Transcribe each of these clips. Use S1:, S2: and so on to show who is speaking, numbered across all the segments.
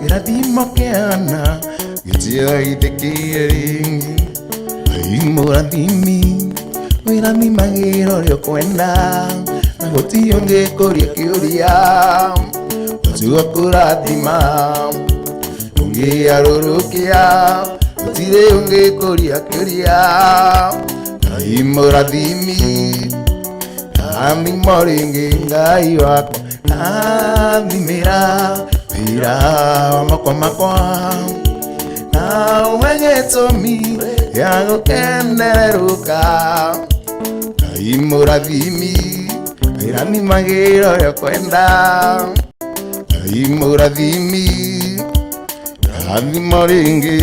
S1: irathimo kiana gitio ithikiri murathimi wirathimagĩra ũrĩa ũkwenda na gũtirĩ ũngĩkũria kĩũria ũcio kũrathima ũngĩarũrũkia gũtirĩ ũngĩkũria kĩũria Ngai mũrathimi rathimo rĩngĩ Ngai wakwa rathimĩra wĩra wa moko makwa na ũhe gĩtũmi gĩa gũkenerũka Ngai mũrathimi wĩrathimagĩra ũrĩa ũkwenda Ngai mũrathimi rathimo rĩngĩ.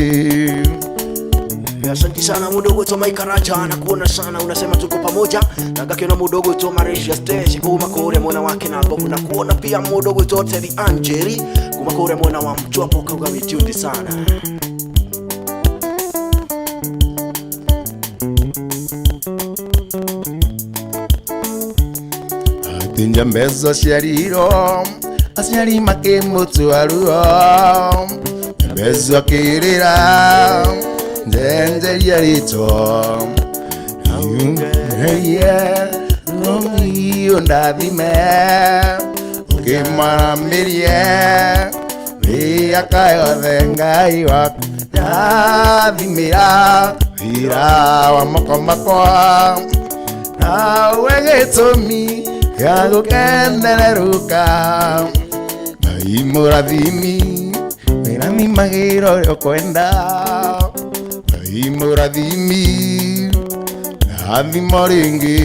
S2: Asante sana mudogo to Maikaraja, na kuona sana unasema tuko pamoja na gakiona mudogo to Marisha Stage kuma kore mwana wake na Bobu, na kuona pia mudogo to Teddy Angeli kuma kore mwana wa mchopo kwa witundi sana.
S1: Atinja mbezo ciariro aciari makimutuaruo mbezo akirira ndenderia rito Romeo ndathime ukimaramerie miaka yothe Ngai waku ndathimira wĩra wa moko makwa na ũhe gĩtũmi gĩa gũkenerũka Ngai mũrathimi wĩrathimagĩra ũrĩa ũkwenda Ngai mũrathimi rathimo rĩngĩ.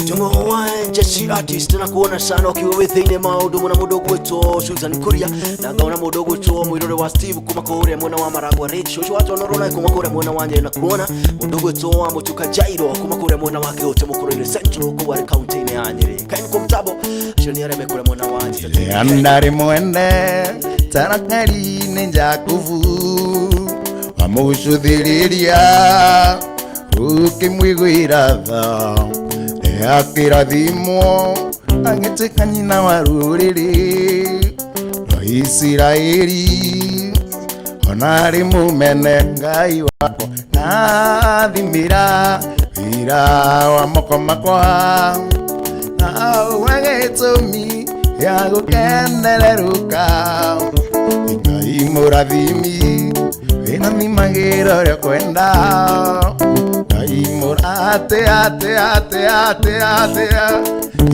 S2: Jongo wa Jesse artist, na kuona sana ukiwa within maundu mwana mudogo wetu Susan Kuria, na ngaona mudogo wetu mwirore wa Steve kuma kore mwana wa Maragwa Red shosho watu onorona kuma kore mwana wanje, na kuona mudogo wetu Mutuka Jairo kuma kore mwana wake wote mukorere Central kwa county ne Anyeri kaini kumtabo shoni areme kore mwana wanje
S1: andare mwende tarakari ninja kuvu wamucuthiriria ukimwigwira tha akirathimo agĩtuĩka nyina wa rũrĩrĩ rwa Isiraeli ona arĩ mũmene Ngai wakwa nathimĩra wĩra wa moko makwa na ũhe gĩtũmi gĩa gũkenerũka Ngai mũrathimi wĩrathimagĩra ũrĩa ũkwenda Ngai mũrate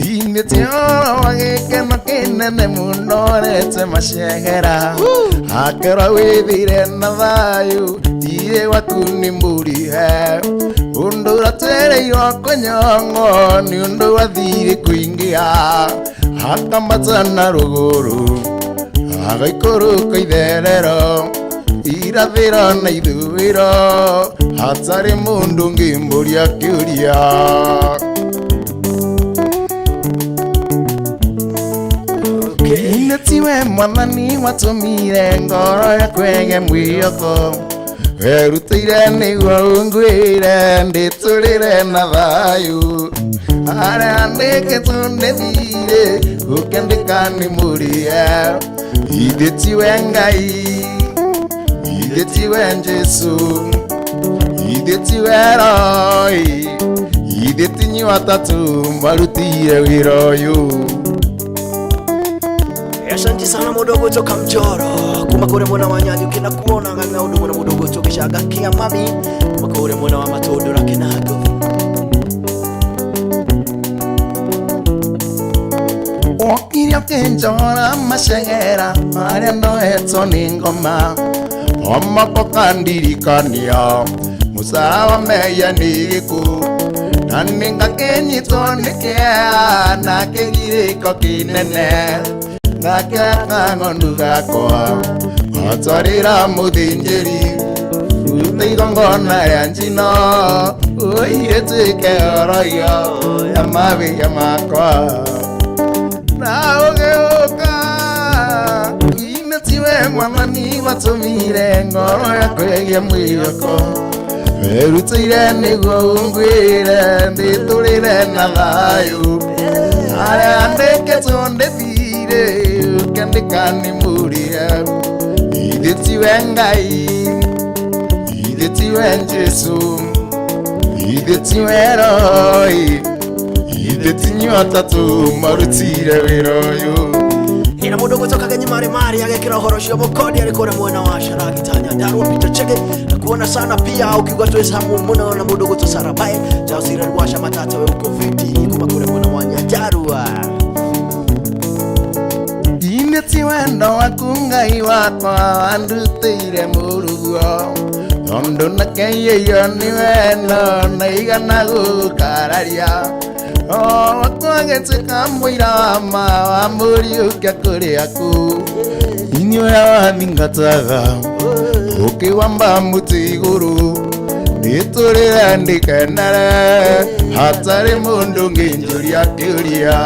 S1: inĩtio gĩkeno kĩnene mũno rete macegera akorwo wĩthire na thayũ thiĩ waku nĩ mũrihe ũndũ ũratwereirwo kũnyong'o nĩ ũndũ wathirĩ kũingĩha akambata na rũgũrũ agaikũrũka itherero irathĩro na ithũĩro hatarĩ mũndũ ũngĩmũria kĩũria tiwe mwathani watũmire ngoro yakwege mwĩoko werutĩire nĩguo ũngwĩre ndĩtũrĩre na thayũ harĩa ndĩkĩtwo ndĩthire gũkĩandĩka nĩ mũrĩe ithe tiwe Ngai ithe tiwe Jesu ithe tiwe Roy ithe tinyu atatu marutire wĩra ũyũ.
S2: Asante sana mudogo toka Mjoro kuma kore mwana wa Nyanyi, ukina kuona ngana udu mwana mudogo toka shaga kia mami kuma kore mwana wa Matondo la Kenago
S1: Okiria kenjora macegera marĩa ndohetwo nĩ ngoma omako kandirikania mũcara wa mehia nĩ gĩkuũ na nĩngakĩnyitwo nĩ kĩeha na kĩgirĩko kĩnene ngakĩaka ng'ondu gakwa atwarĩra mũthĩnjĩri ruta igongona rĩa njino ũirĩtuĩke oroyo ya mawĩra makwa na ũgĩũka inĩ tiwe mwathani watũmire ngoro yakwĩgie mwĩhoko werutĩire nĩguo ũngwĩre ndĩtũrĩre na thayũ harĩa ndĩkĩtwo ndĩthire ukandika ni muria ideti wengai ideti wenjesu ideti weroi ideti nyota tu marutire wiroyo
S2: ina mundu gutoka genye mari agekira horoshio mukodi ariko na mwana wa sharagi tanya daru pita cheke kuona sana pia ukigwa tu samu muno na mundu guto sarabai jausira rwasha matata we uko fiti kuma kule mwana wa nyajarua
S1: ineti wendo wakungai wakwa andutire murugo ondo nakeye yoni wendo naigana gukararia wakwagetse kamwira wa muri ukakuri aku inyo ya ningataga ukiwamba mutiguru niturira ndikenere hatari mundu nginjuria kiuria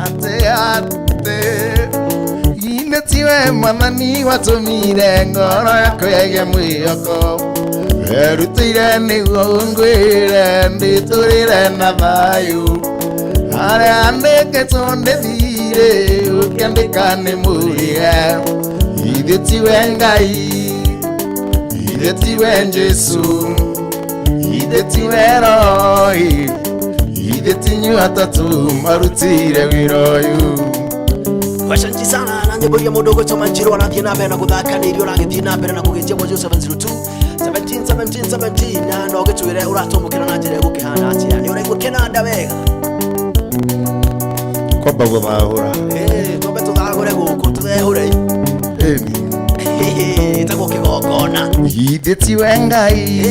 S1: ate inetiwe mwanani watumire ngoro yako yege mwiyoko erutire niguo ngwire nditurire na thayu aria ndeketwo ndithire ukandika ni murie idetiwe ngai idetiwe Jesu idetiwe roi idetinywa atatu marutire wiroyu
S2: Washanji sana nange buri mudogo to manjiro na thina mbere na guthaka ni irio ragithie na mbere na kugetia mojo 702 17 na no gitwire uratomukira na njire gukihana atia ni uraigwa kenanda wega
S1: kwamba guthahura
S2: tobe tuthagure guku tuthehure itago kigogona
S1: idetiwe ngai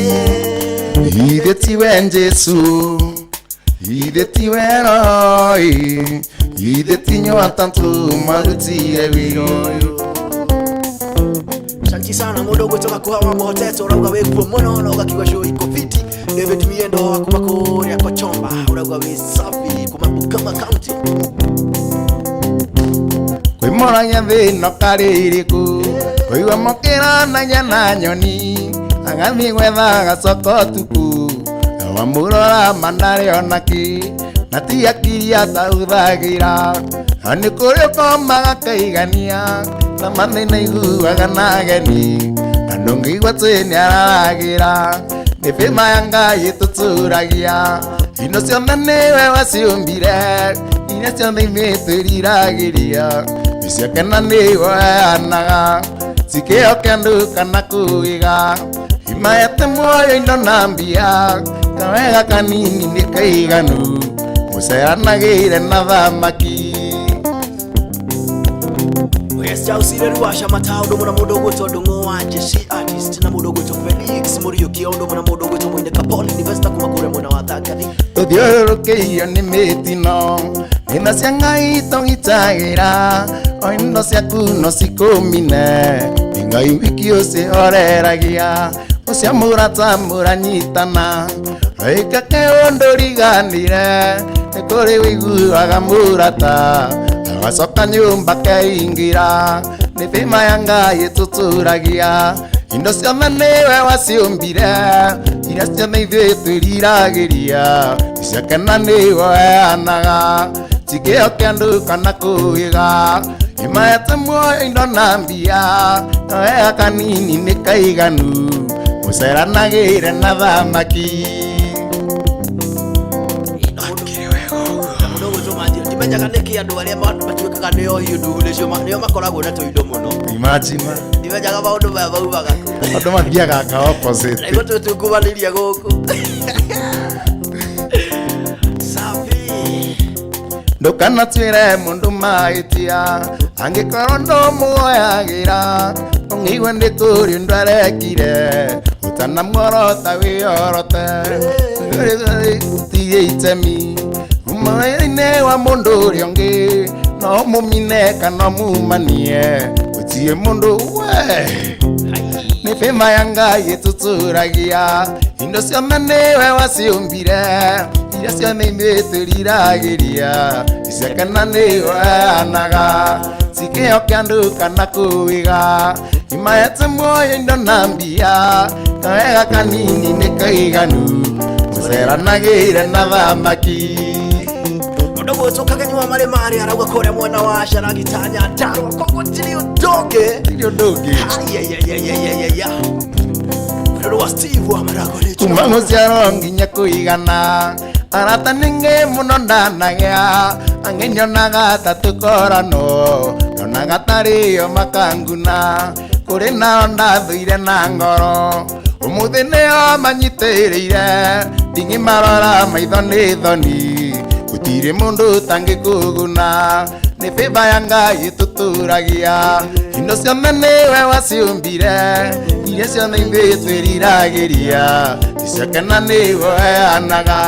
S1: idetiwe Jesu idetiwe roi idetinyo atantu marutire wiroyo
S2: Shanti sana mudogo toka kwa mhoteto urauga wekuo mono na ugakiwa show iko fiti David Miendo wakumakuri ya kochomba urauga wisafi kumabukama county
S1: kwimoranya thino kaririku kuiwa mokira na nyana nyoni agathi gwetha gacoko tuku wamurora mandari onaki nati akiria tauthagira ani kurio komaga kaigania na mathina iguaga na ageni na ndungigua tini aragira ni bima ya Ngai tuturagia ino ciothe niwe waciumbire iria ciothe imitwiriragiria iciakena niwe anaga cikio kia andu kana kuiga imayete muoyo indo na mbia kawega kanini ni kaiganu muceranagire na thamaki
S2: Jausire rwasha mataundo muna mudogo to dongo wanje si artist na mudogo to Felix Murio kiondo muna mudogo to mwinde Kapoli University kumakure muna wathakani
S1: tuthiurukiio ni mitino ina cia Ngai tugitagira o indo ciaku no cikumine Ngai wiki ucihoreragia ucia murata muranyitana aika keundu riganire nikuri wiguaga murata agacoka nyumba keingira ni bima ya Ngai tuturagia indo ciothe niwe waciumbire iria ciothe ithuĩ twĩriragĩria iciakena niwe anaga cikĩo kĩa andũ kana kũiga imayete muoyo indo na mbia kawega kanini nĩ kaiganu mũceranagĩre na thamaki
S2: Menyaga niki andu aria matuikaga nio hindu nio makoragwo na tuindo muno
S1: imagine
S2: menyaga maundu mauvaga
S1: andu mathiaga ka opposite
S2: ego tukuvaniria guku safi
S1: ndukanatuire mundu maitia angikorwo ndumuoyagira ung'igwe ndi turi ndwarekire utanamworota wiorote utige itemi umaine wa mundu uria ungi no mumine kana mumanie utie mundu we ni bima ya Ngai tuturagia indo ciothe niwe waciumbire iria ciothe imitwĩriragĩria iciakena niwe anaga cikĩo kĩa andũ kana kũiga imayete muoyo indo na mbia kawega kanini nĩ kaiganu mũceranagĩire na thamaki
S2: mudogo toka nyuma mare mare arauga kore mwana wa shara gitanya taro koko tiri doge ya mudogo wa Steve wa Marago Rich
S1: Kumango siaro nginya kuigana arata ninge muno ndanagia angenyo naga tatukorano nonaga tario makanguna kuri na onda thuire na ngoro umuthi nio manyitiriire ndingi marora maitho ni thoni gutire mundu tangikuguna ni biba ya Ngai tuturagia indo ciothe niwe waciumbire iria ciothe ithuĩ twĩriragĩria icokena niwe heanaga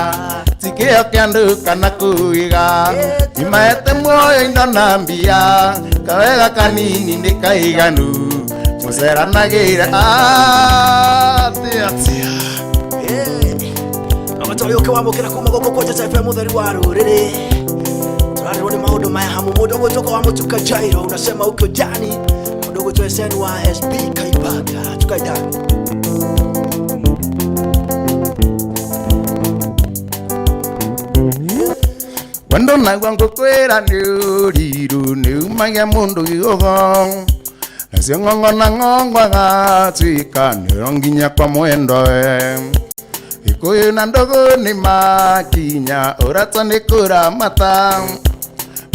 S1: tikĩo kĩa andũ kana kuiga imaete muoyo indo na mbia kawega kanini nĩ kaiganu mũceranagĩre atĩa
S2: Toyo kwa mukira kuma goko kwa taifa mutheri wa ruriri turarwo ni maundu maya hamu mudogo toka wa mutuka Jairo unasema uko jani mudogo to SN wa SB Kaibaga tukaida
S1: wando nagwa ngokwera ni uriru ni umagia mundu gigogo nacio ng'ong'ona ng'ongwaga twika nironginya kwa mwendo Ikuyu na ndogo ni makinya urata ni kuramata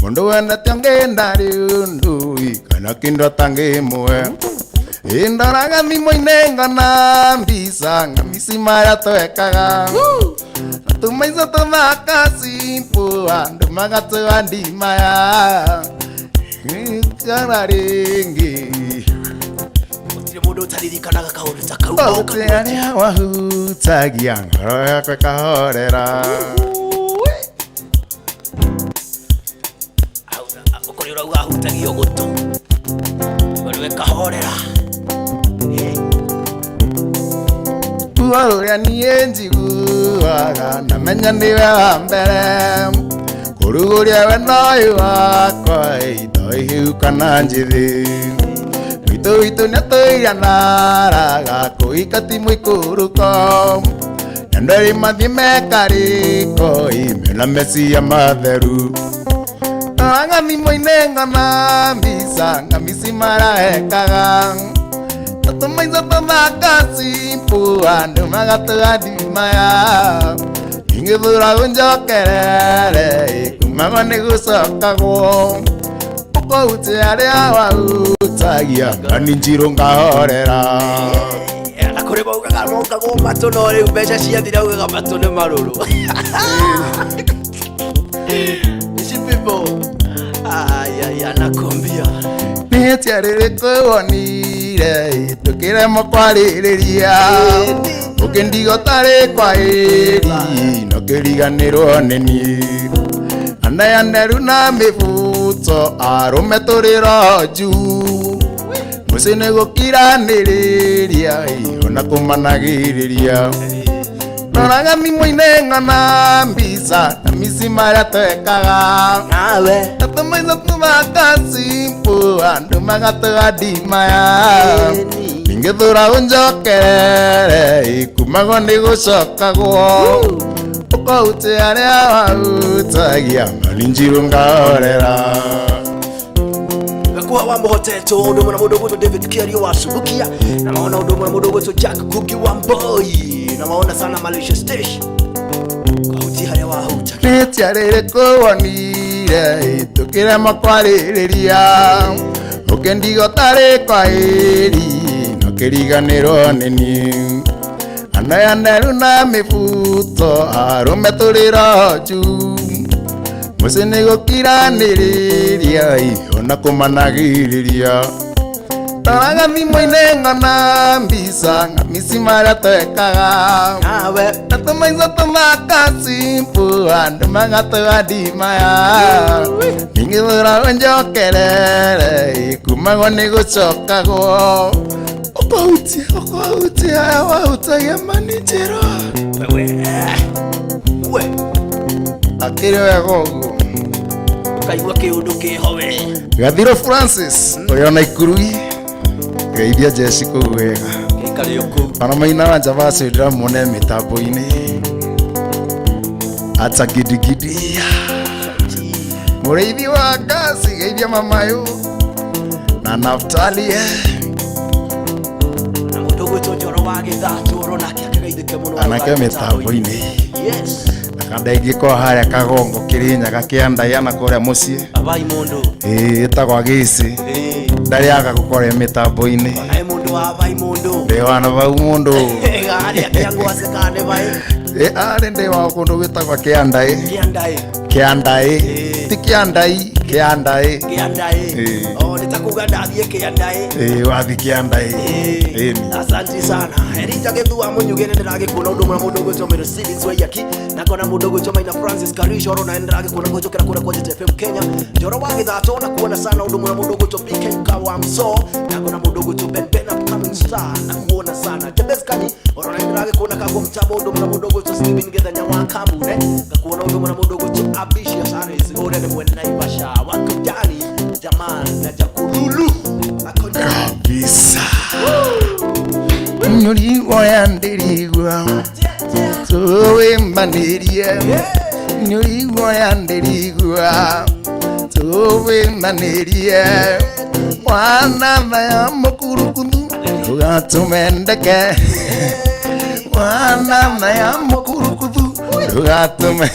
S1: mundu wendete ngenda riundu kana kindo tangi mwe indoraga thimo-inĩ ngona mbica ngamisi marĩa twekaga tumaica tũthaka simple andũ magatũa ndimaya kana ringi
S2: mudo taririkanaga kaundu takau
S1: Oteania wahutagia ngoro yakwa kahorera
S2: ukorera wahutagia gutu wewe kahorera
S1: uria niĩ njiguaga namenya nĩwe wa mbere kũrugũria wendo ũyũ wakwa indo ihiu kana njĩthĩ Itu natoya naraga kuika timu ikuruko Nandari madhime kariko imela mesi ya matheru Anga mimo inenga na mbisa ngamisi mara hekaga Tatumaiza tamaka simpu andu magatu adimaya Ingithura unjokerere kumago nigusokago Uche aria wahutagia ngani njiro ngahorera
S2: Nakore baugaga mokago mato no ri mbeca ciathira ugaga mato ne maruru These people ay anakombia
S1: Nĩtia rĩrĩkũ wonire tukire mokwarĩrĩria ũkĩndigo tarĩ kwa ĩri no kĩriganĩrwo nĩ niĩ Anayaneru na mifuto arume tũrĩro juu mũciĩ nĩ gũkiranĩrĩria ona kũmanagĩrĩria Noraga thimo-inĩ ng'ona mbica na misi marĩa twekaga
S2: nawe
S1: Tatumaica tũthaka simple andũ magatũa ndimaya Ingĩthũra ũnjokerere kumagwo nĩ gũcokagwo Uche aria wahutagia ngani njiro ngahorera
S2: Kwa wa mohoteto ndo mwana mudogo to David Kiario wa Subukia na maona ndo mwana mudogo to Jack Kuki wa Boy na maona sana Malaysia Station kwa uti haya wa huta
S1: Nĩtia rĩrĩkũ wonire tukire mokwarĩrĩria ũkĩndigo tarĩ kwa ĩri no kĩriganĩrwo nĩ niĩ Anayaneru na mifuto arume tũrĩro juu mũciĩ nĩ gũkiranĩrĩria ona kũmanagĩrĩria Noraga thimo-inĩ ng'ona mbica ngamisi marĩa twekaga
S2: nawe
S1: Tatumaica tũthaka simple andũ magatũa ndimaya Ingĩthũra ũnjokerere kumagwo nĩ gũcokagwo Ukahutia haya wahutagia manijero
S2: we
S1: akĩrĩ wega ũguo
S2: ukaigua kiundu kihowe
S1: Gathiro Francis ũrĩa ona ikurui geithia Jesse kũu wega
S2: gĩikare ũkũ
S1: Ona maina wa Javaso ndĩramwone mĩtambo-inĩ acha gidigidi Muriithi wa Ngasi geithia mamayo na Naftali
S2: na mudogo tonjoro wa Githatu ronake akageithike muno
S1: anake mitambo-ini.
S2: Yes.
S1: Kandaigi ko haria Kagongo Kirinyaga kiandai na kuria mucii
S2: abai mundu
S1: etagwa Gici ndariaga gukoria mitambo-ini
S2: ai mundu abai mundu
S1: ndiwana vau mundu
S2: gari akiangwa sekane bai
S1: ari ndi wa kundu gwitagwa Kiandai ti Kiandai
S2: nitakuga ndathie Kiandai
S1: wathi Kiandai.
S2: Asante sana Erita Gethua munyugene ndiragikuna undu mwa mudogo tomero Silis Wayaki nakona mudogo toma ina Francis Karisho ro na ndiragikuna gojokera kura kwa FM Kenya Njoro wa Githatu na kuona sana undu mwa mudogo to PK Kawamso nakona mudogo to Ben upcoming star na kuona sana Tebeskani ro na ndiragikuna kago mtabo undu mwa mudogo to Steven Getha Nyawa Kambune nakuona undu mwa mudogo to Abishia Saris ore ne mwene Naivasha wakujani Jamal na Jakululu
S1: kabisa Nyurigwa ya ndirigwa tuwemanirie Nyurigwa ya ndirigwa tuwemanirie Mwana maya mukurukundu tugatumendeke Mwana maya mukurukundu tugatume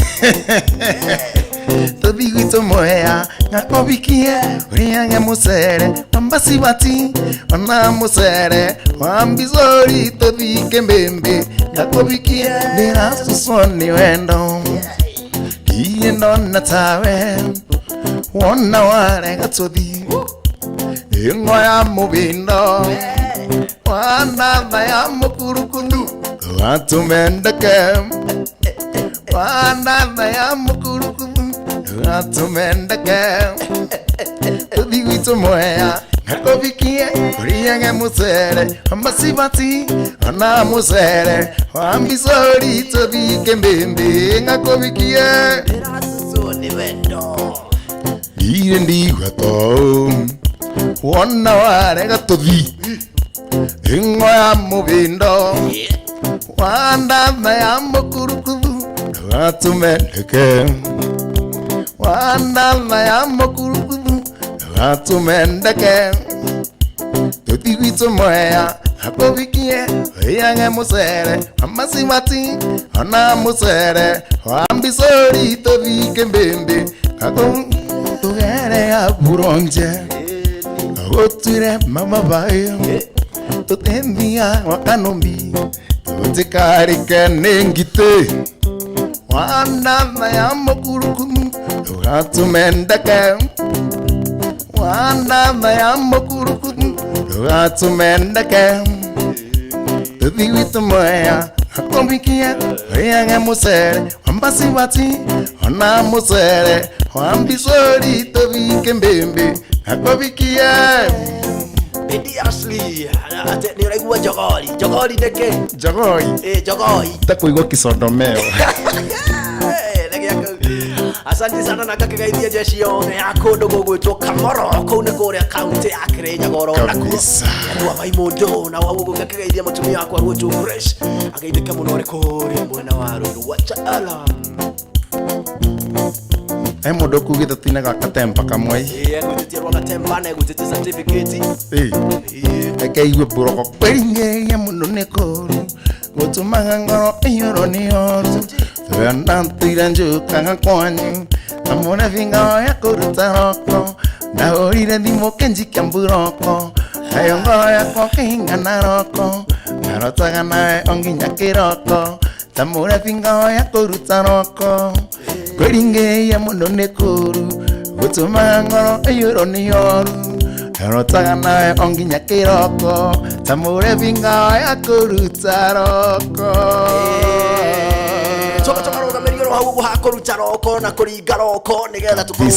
S1: Todhigito moya ngakobikie uriange musere Wambasi bati wana musere Wambizori todhike mbembe ngakobikie Nira susoni wendo Kiendo natawe Wona ware gatodhi Ingo ya mubindo Wana ya mukurukundu Watumendeke Wana ya mukurukundu Atumendeke Tudhigito moya Ngakobikie uriange musere Ambasibati ona musere Wambizori todhike mbembe Ngakobikie
S2: Erasuzoni wendo
S1: Ire ndigwa to Wona ware gatodhi Ingo ya mubindo Wanda ya mukurukudu Atumendeke Wanda ya mukurukudu Atumendeke Tudhigito moya Ngakobikie uriange musere Ambasibati ona musere Wambizori todhike mbembe Tugere ya buronje Agotire mama bayo Tutembia wakanombi Tutikarike nengite Wanda ya mukurukudu Tugatumendeke Wanda ya mukurukudu Tugatumendeke Tudhigito moya Ngakobikie uriange musere Wambasibati ona musere Wambizori todhike mbembe Ngakobikie
S2: Bidi Ashley ni raigua jogori neke
S1: Jogoi
S2: jogoi
S1: takuigwa kisondomeo
S2: Asante sana na kakageithia jeshi yone yako ndogo gwitwo Kamoro kuu ni kuria kaunti ya Kirinyaga
S1: kabisa
S2: wa Maimondo na wagugu kakageithia mutumia wako gwitwo Fresh ageithika muno ri kuria mwena wa Ruru wacha alam
S1: mundu kugite tinaga katempa kamwe
S2: gutitirwo gatempa na gutitia certificate
S1: akaigwe buroko kweringeria muno ni kuru gutumaga ngoro iyoro ni yoru Nantira njuka ngakwanyu Amore vinga ya kuruta roko Nahorire dhimo kenji kiamburoko Ayongo ya kwa kinga na roko Narotaga nae onginya kiroko Tamure vinga ya kuruta roko Kweringe ya muno nekuru Gutuma ngoro eyuro ni yoru Narotaga nae onginya kiroko Tamure vinga ya kuruta roko
S2: hau hakuruta roko na kuringa roko nigetha tukorwo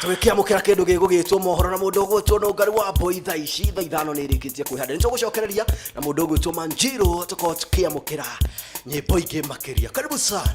S2: tugikiamukira kindu gigugitwo mohoro na mundu gwitwo no ngari wa boy thaa ici thaa ithano ni rikitie kwihanda nico gucokereria na mundu gwitwo Manjiro tukorwo tukiamukira nyimbo ingi makiria karibu sana